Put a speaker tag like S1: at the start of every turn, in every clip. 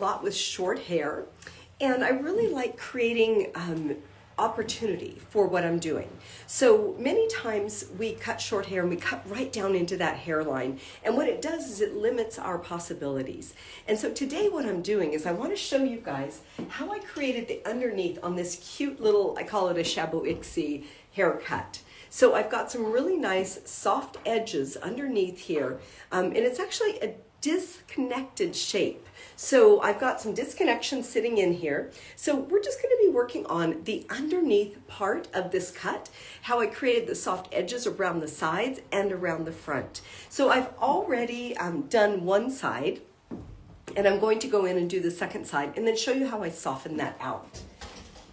S1: lot with short hair, and I really like creating opportunity for what I'm doing. So many times we cut short hair and we cut right down into that hairline, and what it does is it limits our possibilities. And so today what I'm doing is I want to show you guys how I created the underneath on this cute little, I call it a Shabu-Ixi haircut. So I've got some really nice soft edges underneath here, and it's actually a disconnected shape. So I've got some disconnection sitting in here. So we're just going to be working on the underneath part of this cut, how I created the soft edges around the sides and around the front. So I've already done one side, and I'm going to go in and do the second side and then show you how I soften that out.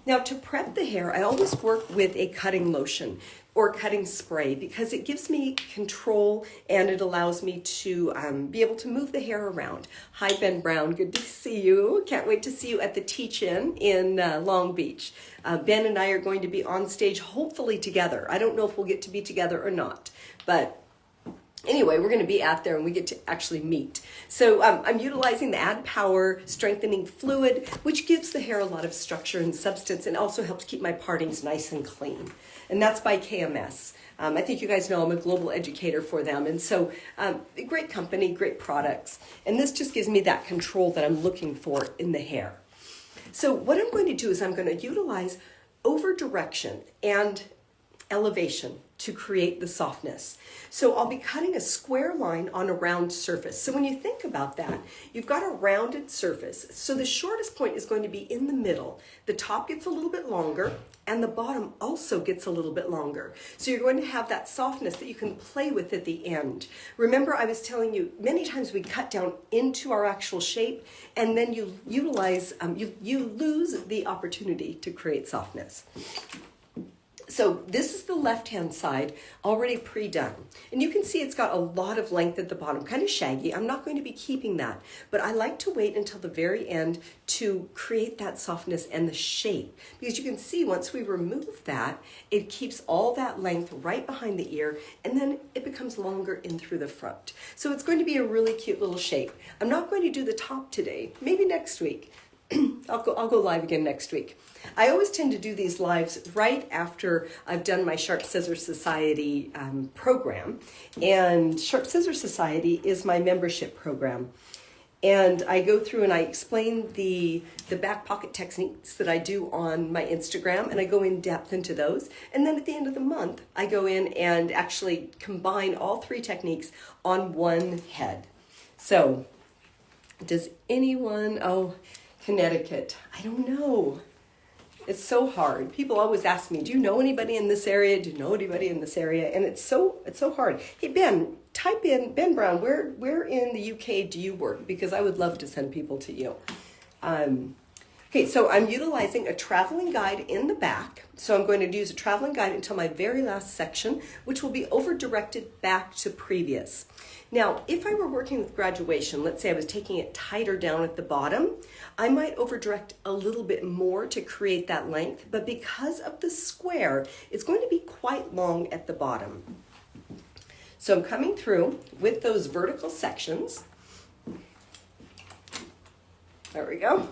S1: Now, to prep the hair, I always work with a cutting lotion or cutting spray because it gives me control and it allows me to be able to move the hair around. Hi, Ben Brown. Good to see you. Can't wait to see you at the Teach-In in Long Beach. Ben and I are going to be on stage, hopefully together. I don't know if we'll get to be together or not, but anyway, we're going to be out there and we get to actually meet. So I'm utilizing the Add Power Strengthening Fluid, which gives the hair a lot of structure and substance and also helps keep my partings nice and clean. And that's by KMS. I think you guys know I'm a global educator for them. And so great company, great products. And this just gives me that control that I'm looking for in the hair. So what I'm going to do is I'm going to utilize over direction and elevation to create the softness. So I'll be cutting a square line on a round surface. So when you think about that, you've got a rounded surface. So the shortest point is going to be in the middle. The top gets a little bit longer and the bottom also gets a little bit longer. So you're going to have that softness that you can play with at the end. Remember, I was telling you, many times we cut down into our actual shape and then you utilize, you lose the opportunity to create softness. So this is the left-hand side already pre-done. And you can see it's got a lot of length at the bottom, kind of shaggy. I'm not going to be keeping that, but I like to wait until the very end to create that softness and the shape. Because you can see once we remove that, it keeps all that length right behind the ear, and then it becomes longer in through the front. So it's going to be a really cute little shape. I'm not going to do the top today, maybe next week. I'll go live again next week. I always tend to do these lives right after I've done my Sharp Scissor Society program. And Sharp Scissor Society is my membership program. And I go through and I explain the back pocket techniques that I do on my Instagram, and I go in depth into those. And then at the end of the month, I go in and actually combine all three techniques on one head. So does anyone, Connecticut, I don't know. It's so hard. People always ask me, do you know anybody in this area? Do you know anybody in this area? And it's so hard. Hey, Ben, type in, Ben Brown, where in the UK do you work? Because I would love to send people to you. Okay, so I'm utilizing a traveling guide in the back. So I'm going to use a traveling guide until my very last section, which will be over-directed back to previous. Now, if I were working with graduation, let's say I was taking it tighter down at the bottom, I might over-direct a little bit more to create that length, but because of the square, it's going to be quite long at the bottom. So I'm coming through with those vertical sections. There we go.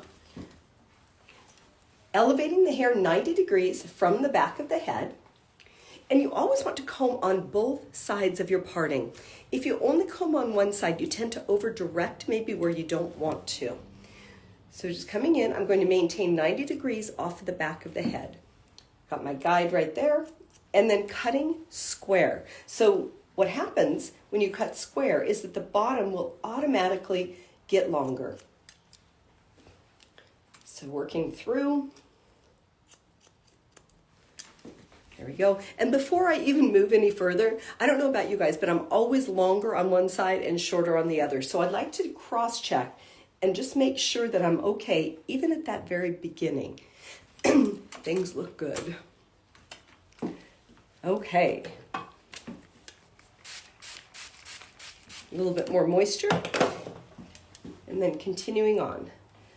S1: Elevating the hair 90 degrees from the back of the head. And you always want to comb on both sides of your parting. If you only comb on one side, you tend to over-direct maybe where you don't want to. So just coming in, I'm going to maintain 90 degrees off of the back of the head. Got my guide right there, and then cutting square. So what happens when you cut square is that the bottom will automatically get longer. So working through. There we go. And before I even move any further, I don't know about you guys, but I'm always longer on one side and shorter on the other. So I'd like to cross-check and just make sure that I'm okay, even at that very beginning. Things look good. Okay. A little bit more moisture. And then continuing on.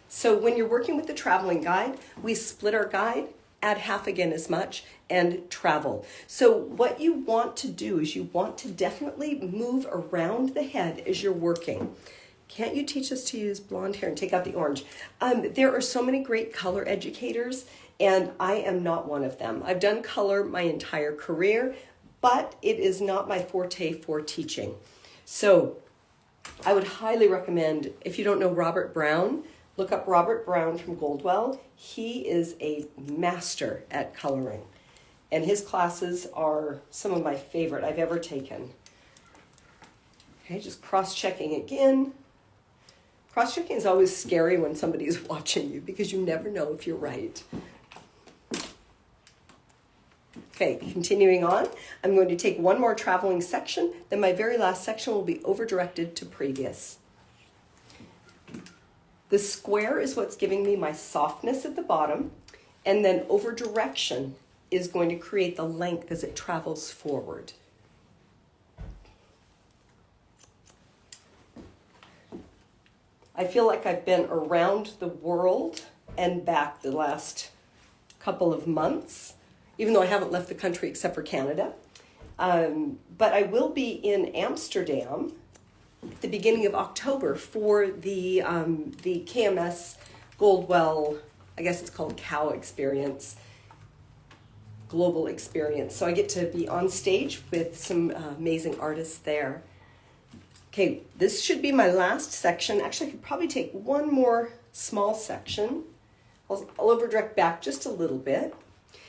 S1: So when you're working with the traveling guide, we split our guide, add half again as much, and travel. So what you want to do is you want to definitely move around the head as you're working. Can't you teach us to use blonde hair and take out the orange? There are so many great color educators, and I am not one of them. I've done color my entire career, but it is not my forte for teaching. So I would highly recommend, if you don't know Robert Brown, look up Robert Brown from Goldwell. He is a master at coloring, and his classes are some of my favorite I've ever taken. Okay, just cross-checking again. Cross-checking is always scary when somebody is watching you because you never know if you're right. Okay, continuing on, I'm going to take one more traveling section, then my very last section will be over-directed to previous. The square is what's giving me my softness at the bottom, and then over-direction is going to create the length as it travels forward. I feel like I've been around the world and back the last couple of months, even though I haven't left the country except for Canada. But I will be in Amsterdam at the beginning of October for the KMS Goldwell, I guess it's called COW Experience, Global Experience. So I get to be on stage with some amazing artists there. Okay, this should be my last section. Actually, I could probably take one more small section. I'll over-direct back just a little bit.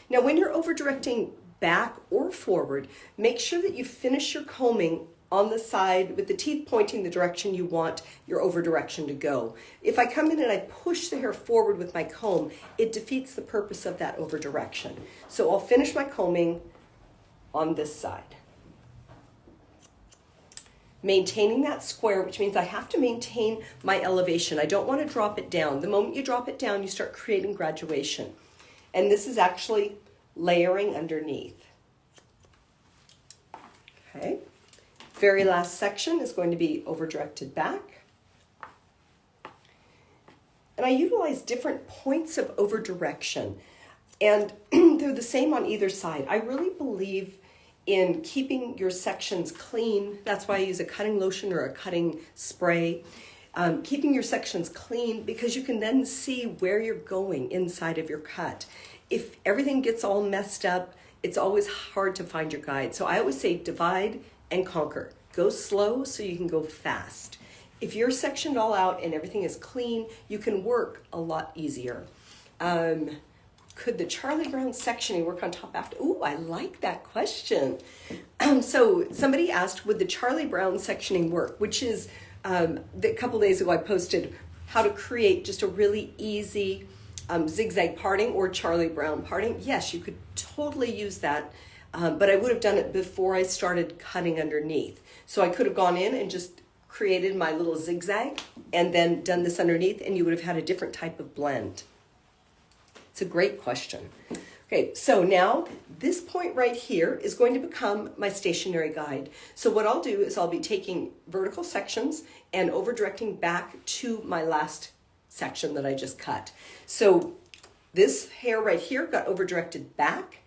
S1: Now, when you're over-directing back or forward, make sure that you finish your combing on the side with the teeth pointing the direction you want your over-direction to go. If I come in and I push the hair forward with my comb, it defeats the purpose of that over-direction. So I'll finish my combing on this side. Maintaining that square, which means I have to maintain my elevation. I don't want to drop it down. The moment you drop it down, you start creating graduation. And this is actually layering underneath. Okay. Very last section is going to be over-directed back. And I utilize different points of over-direction. And they're the same on either side. I really believe in keeping your sections clean. That's why I use a cutting lotion or a cutting spray. Keeping your sections clean because you can then see where you're going inside of your cut. If everything gets all messed up, it's always hard to find your guide. So I always say divide and conquer. Go slow so you can go fast. If you're sectioned all out and everything is clean, you can work a lot easier. Could the Charlie Brown sectioning work on top after? Ooh, I like that question. So somebody asked, would the Charlie Brown sectioning work? Which is, a couple days ago I posted how to create just a really easy zigzag parting or Charlie Brown parting. Yes, you could totally use that, but I would have done it before I started cutting underneath. So I could have gone in and just created my little zigzag and then done this underneath, and you would have had a different type of blend. It's a great question. Okay, so now this point right here is going to become my stationary guide. So what I'll do is I'll be taking vertical sections and over-directing back to my last section that I just cut. So this hair right here got over-directed back.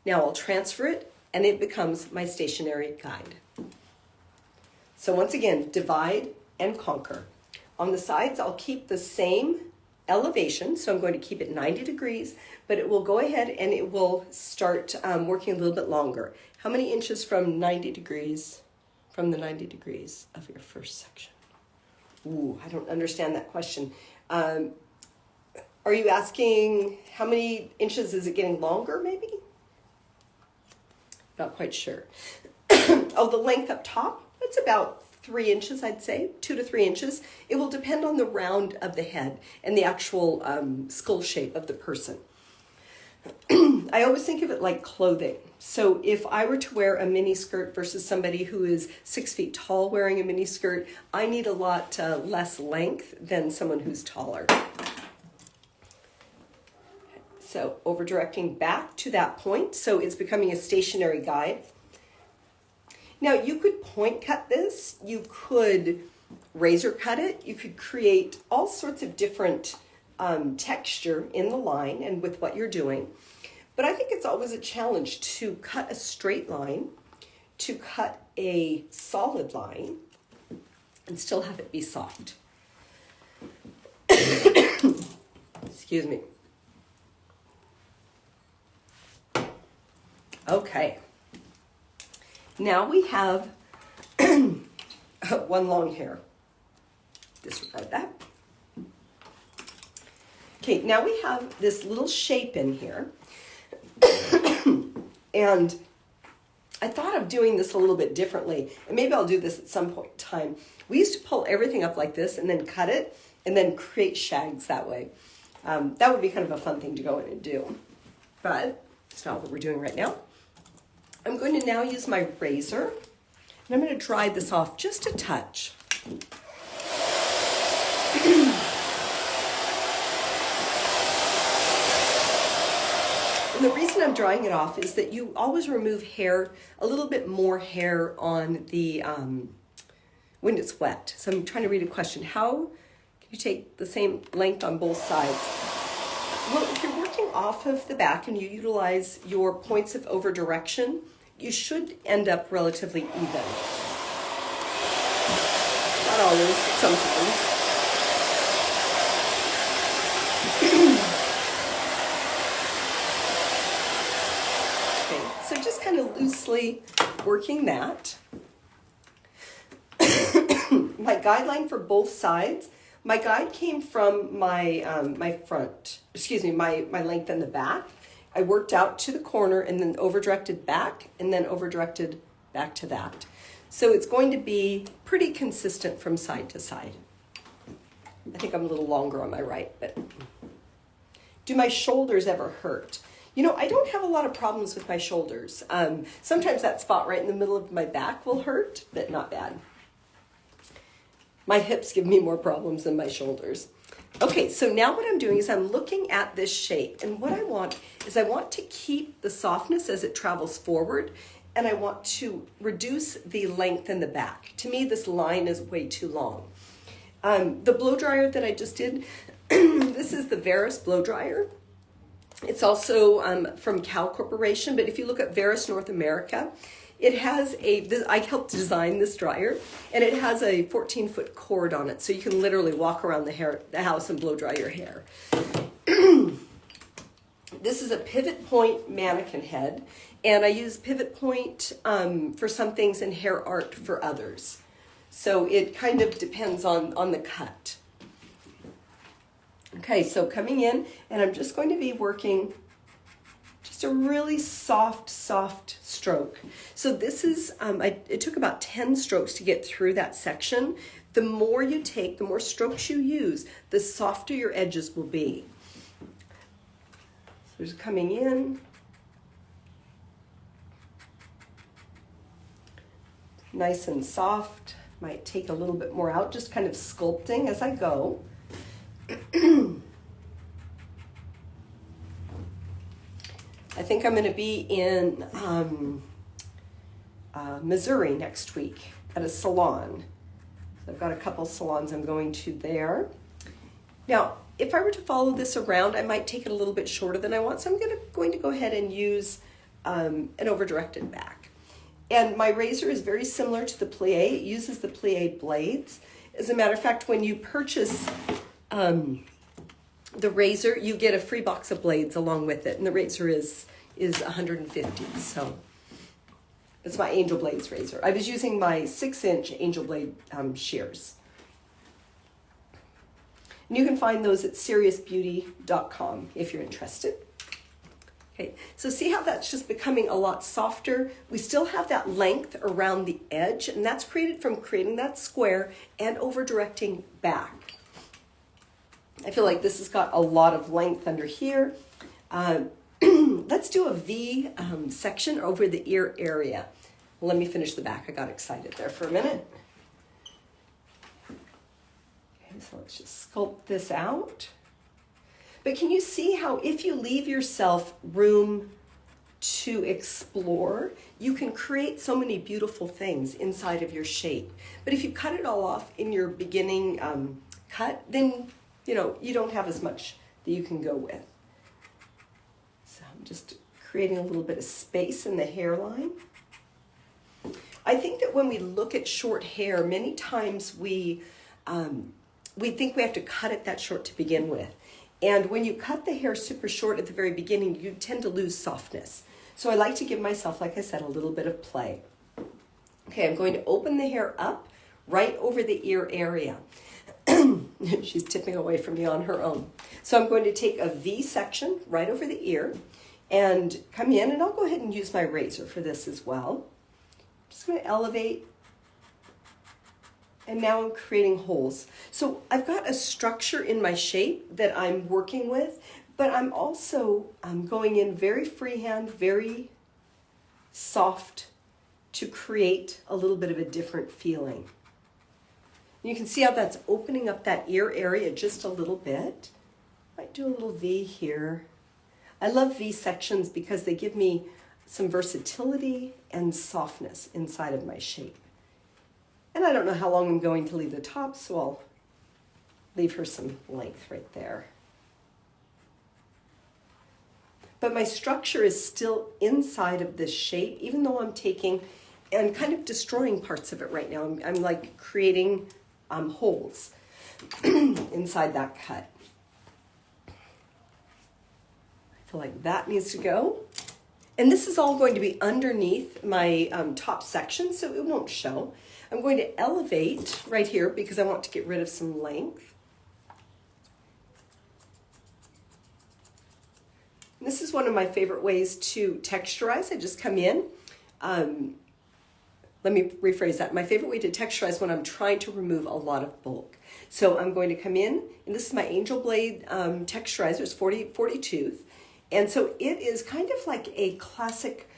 S1: Now I'll transfer it and it becomes my stationary guide. So once again, divide and conquer. On the sides, I'll keep the same elevation, so I'm going to keep it 90 degrees, but it will go ahead and it will start working a little bit longer. How many inches from 90 degrees, from the 90 degrees of your first section? Ooh, I don't understand that question. Are you asking how many inches is it getting longer, maybe? Not quite sure. Oh, the length up top, it's about 3 inches, I'd say, 2 to 3 inches. It will depend on the round of the head and the actual skull shape of the person. I always think of it like clothing. So if I were to wear a mini skirt versus somebody who is 6 feet tall wearing a mini skirt, I need a lot less length than someone who's taller. So over directing back to that point, so it's becoming a stationary guide. Now you could point cut this, you could razor cut it, you could create all sorts of different texture in the line and with what you're doing. But I think it's always a challenge to cut a straight line, to cut a solid line, and still have it be soft. Excuse me. Okay. Now we have one long hair. Disregard that. Okay, now we have this little shape in here. And I thought of doing this a little bit differently, and maybe I'll do this at some point in time. We used to pull everything up like this and then cut it and then create shags that way. That would be kind of a fun thing to go in and do, but it's not what we're doing right now. I'm going to now use my razor, and I'm going to dry this off just a touch. And the reason I'm drying it off is that you always remove hair, a little bit more hair on the, when it's wet. So I'm trying to read a question. How can you take the same length on both sides? Well, if you're working off of the back and you utilize your points of over direction, you should end up relatively even. Not always, but sometimes. So just kind of loosely working that. My guideline for both sides, my guide came from my my length in the back. I worked out to the corner and then over-directed back and then over-directed back to that. So it's going to be pretty consistent from side to side. I think I'm a little longer on my right, but do my shoulders ever hurt? You know, I don't have a lot of problems with my shoulders. Sometimes that spot right in the middle of my back will hurt, but not bad. My hips give me more problems than my shoulders. Okay, so now what I'm doing is I'm looking at this shape, and what I want is I want to keep the softness as it travels forward, and I want to reduce the length in the back. To me, this line is way too long. The blow dryer that I just did, this is the Veris blow dryer. It's from Cal Corporation, but if you look at Veris North America, it has I helped design this dryer, and it has a 14-foot cord on it, so you can literally walk around the house and blow dry your hair. This is a pivot point mannequin head, and I use pivot point for some things and hair art for others. So it kind of depends on the cut. Okay, so coming in, and I'm just going to be working just a really soft stroke. So this is, it took about 10 strokes to get through that section. The more you take, the more strokes you use, the softer your edges will be. So just coming in. Nice and soft. Might take a little bit more out, just kind of sculpting as I go. I think I'm going to be in Missouri next week at a salon. So I've got a couple salons I'm going to there. Now, if I were to follow this around, I might take it a little bit shorter than I want. So I'm going to go ahead and use an over-directed back. And my razor is very similar to the plie. It uses the plie blades. As a matter of fact, when you purchase the razor, you get a free box of blades along with it, and the razor is $150. So it's my Angel Blades razor. I was using my 6-inch Angel Blade shears. And you can find those at seriousbeauty.com if you're interested. Okay, so see how that's just becoming a lot softer? We still have that length around the edge, and that's created from creating that square and over-directing back. I feel like this has got a lot of length under here. Let's do a V section over the ear area. Let me finish the back. I got excited there for a minute. Okay, so let's just sculpt this out. But can you see how if you leave yourself room to explore, you can create so many beautiful things inside of your shape. But if you cut it all off in your beginning cut, then you don't have as much that you can go with. So I'm just creating a little bit of space in the hairline. I think that when we look at short hair, many times we we think we have to cut it that short to begin with. And when you cut the hair super short at the very beginning, you tend to lose softness. So I like to give myself, like I said, a little bit of play. Okay, I'm going to open the hair up right over the ear area. She's tipping away from me on her own. So I'm going to take a V section right over the ear and come in, and I'll go ahead and use my razor for this as well. Just going to elevate, and now I'm creating holes. So I've got a structure in my shape that I'm working with, but I'm also going in very freehand, very soft to create a little bit of a different feeling. You can see how that's opening up that ear area just a little bit. Might do a little V here. I love V sections because they give me some versatility and softness inside of my shape. And I don't know how long I'm going to leave the top, so I'll leave her some length right there. But my structure is still inside of this shape, even though I'm taking and kind of destroying parts of it right now. I'm like creating holes inside that cut. I feel like that needs to go. And this is all going to be underneath my top section, so it won't show. I'm going to elevate right here because I want to get rid of some length. And this is one of my favorite ways to texturize. I just come in. Let me rephrase that. My favorite way to texturize when I'm trying to remove a lot of bulk. So I'm going to come in, and this is my Angel Blade texturizer. It's 40 tooth. And so it is kind of like a classic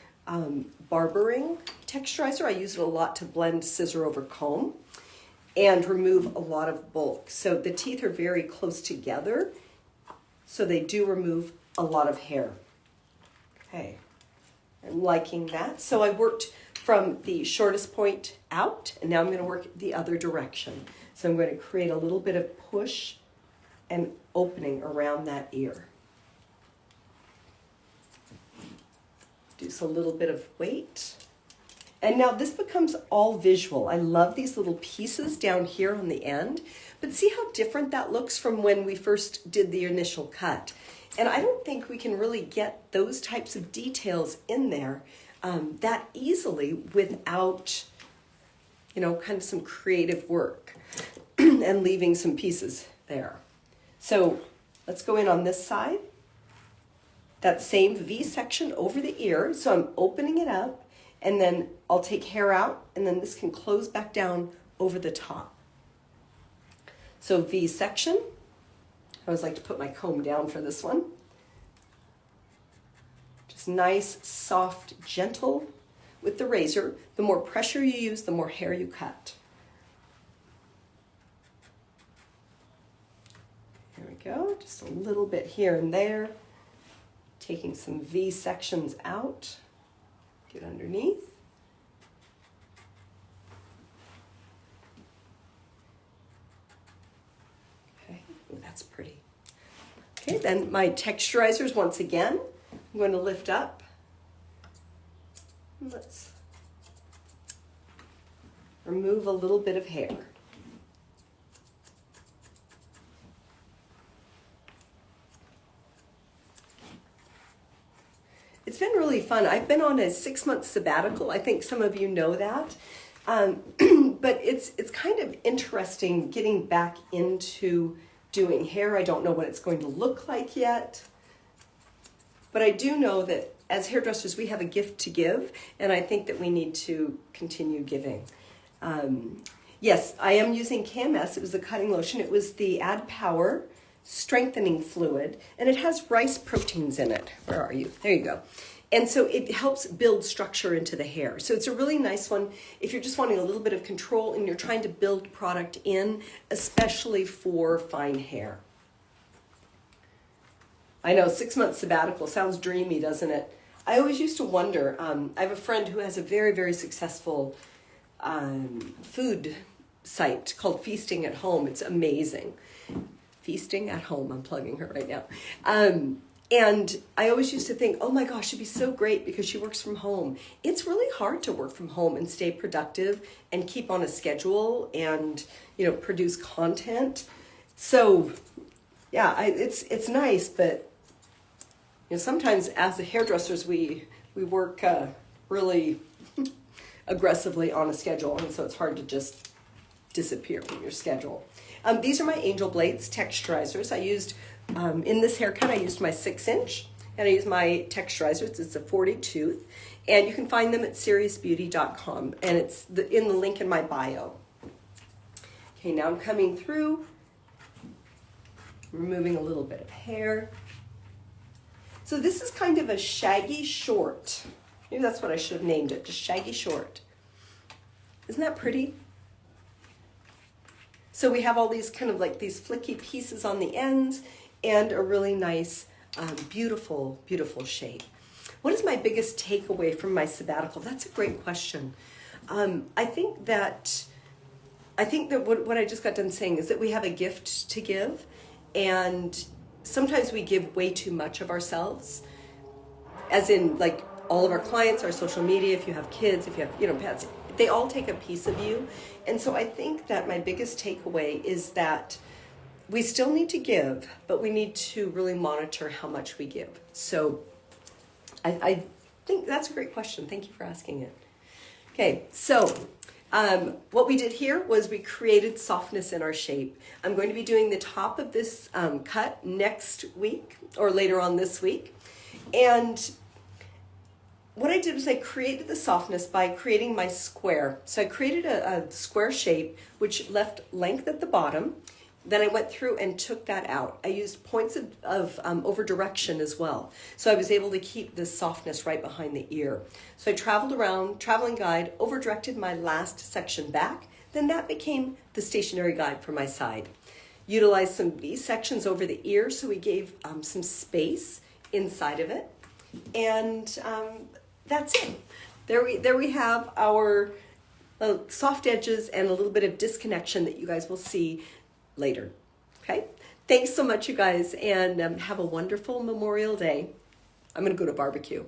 S1: barbering texturizer. I use it a lot to blend scissor over comb and remove a lot of bulk. So the teeth are very close together, so they do remove a lot of hair. Okay, I'm liking that. So I worked from the shortest point out, and now I'm going to work the other direction. So I'm going to create a little bit of push and opening around that ear. Do a little bit of weight. And now this becomes all visual. I love these little pieces down here on the end, but see how different that looks from when we first did the initial cut. And I don't think we can really get those types of details in there that easily without, kind of some creative work and leaving some pieces there. So let's go in on this side. That same V section over the ear. So I'm opening it up, and then I'll take hair out, and then this can close back down over the top. So V section. I always like to put my comb down for this one. Just nice, soft, gentle with the razor. The more pressure you use, the more hair you cut. There we go. Just a little bit here and there. Taking some V sections out, get underneath. Okay, ooh, that's pretty. Okay, then my texturizers once again. I'm going to lift up. Let's remove a little bit of hair. It's been really fun. I've been on a 6-month sabbatical. I think some of you know that. But it's kind of interesting getting back into doing hair. I don't know what it's going to look like yet. But I do know that as hairdressers, we have a gift to give, and I think that we need to continue giving. Yes, I am using KMS. It was the cutting lotion. It was the Add Power strengthening fluid, and it has rice proteins in it. Where are you? There you go. And so it helps build structure into the hair. So it's a really nice one if you're just wanting a little bit of control and you're trying to build product in, especially for fine hair. I know 6-month sabbatical sounds dreamy, doesn't it? I always used to wonder, I have a friend who has a very, very successful food site called Feasting at Home. It's amazing. Feasting at Home, I'm plugging her right now. And I always used to think, oh my gosh, it'd be so great because she works from home. It's really hard to work from home and stay productive and keep on a schedule and, produce content. So yeah, it's nice, but sometimes as the hairdressers we work really aggressively on a schedule, and so it's hard to just disappear from your schedule. These are my angel blades texturizers. I used in this haircut I used my 6-inch, and I used my texturizers. It's a 40 tooth, and you can find them at seriousbeauty.com, and it's in the link in my bio. Okay, now I'm coming through, removing a little bit of hair. So this is kind of a shaggy short. Maybe that's what I should have named it, just shaggy short. Isn't that pretty? So we have all these kind of like these flicky pieces on the ends and a really nice, beautiful, beautiful shape. What is my biggest takeaway from my sabbatical? That's a great question. I think that what I just got done saying is that we have a gift to give, and sometimes we give way too much of ourselves, as in like all of our clients, our social media, if you have kids, if you have, pets, they all take a piece of you. And so I think that my biggest takeaway is that we still need to give, but we need to really monitor how much we give. So I think that's a great question. Thank you for asking it. Okay, so what we did here was we created softness in our shape. I'm going to be doing the top of this cut next week or later on this week. And what I did was I created the softness by creating my square. So I created a square shape which left length at the bottom. Then I went through and took that out. I used points of over direction as well. So I was able to keep the softness right behind the ear. So I traveled around, traveling guide, over directed my last section back. Then that became the stationary guide for my side. Utilized some V sections over the ear, so we gave some space inside of it. And that's it. There we have our soft edges and a little bit of disconnection that you guys will see later. Okay, thanks so much, you guys, and have a wonderful Memorial Day. I'm gonna go to barbecue.